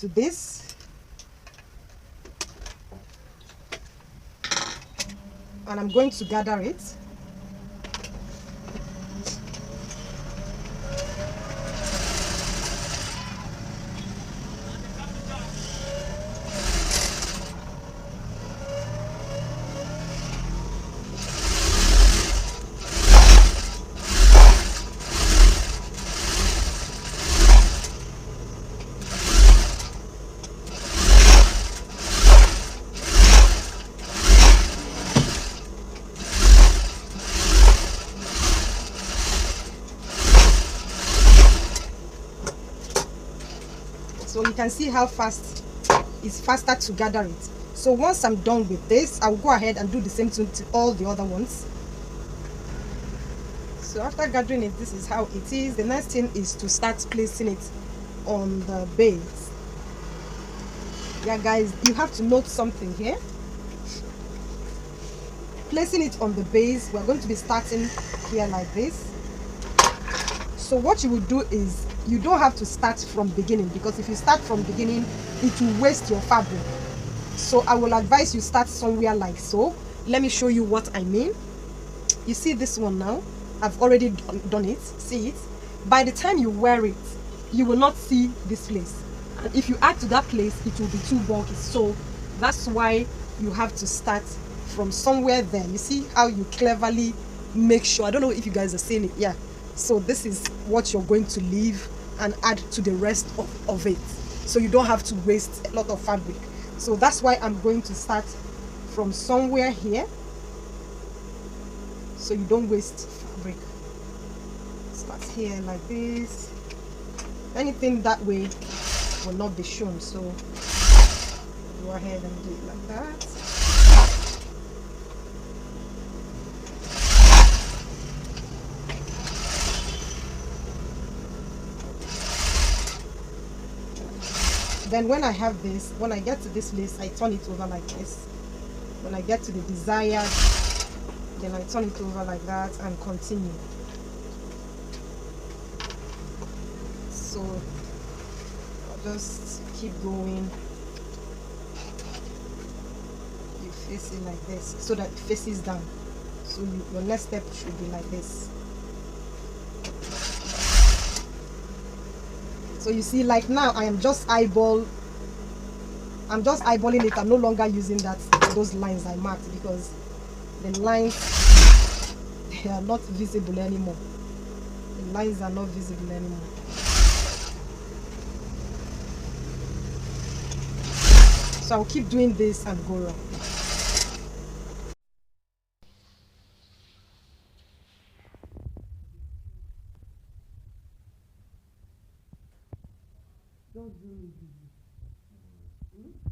to this, and I'm going to gather it. So you can see how fast it's faster to gather it. So once I'm done with this, I'll go ahead and do the same thing to all the other ones. So after gathering it, this is how it is. The next thing is to start placing it on the base. Yeah guys, you have to note something here. Placing it on the base, we're going to be starting here like this. So what you will do is, you don't have to start from beginning, because if you start from beginning, it will waste your fabric. So I will advise you start somewhere like so. Let me show you what I mean. You see this one now? I've already done it. See it? By the time you wear it, you will not see this place. And if you add to that place, it will be too bulky. So that's why you have to start from somewhere there. You see how you cleverly make sure. I don't know if you guys are seeing it. Yeah. So this is what you're going to leave and add to the rest of it, so you don't have to waste a lot of fabric. So that's why I'm going to start from somewhere here, so you don't waste fabric. Start here like this. Anything that way will not be shown, so go ahead and do it like that. Then when I have this, when I get to this place, I turn it over like this. When I get to the desired, then I turn it over like that and continue. So I'll just keep going. You face it like this so that it faces down. So your next step should be like this. So you see, like now I am just eyeballing it. I'm no longer using those lines I marked, because the lines, they are not visible anymore. The lines are not visible anymore. So I'll keep doing this and go around. Don't do it.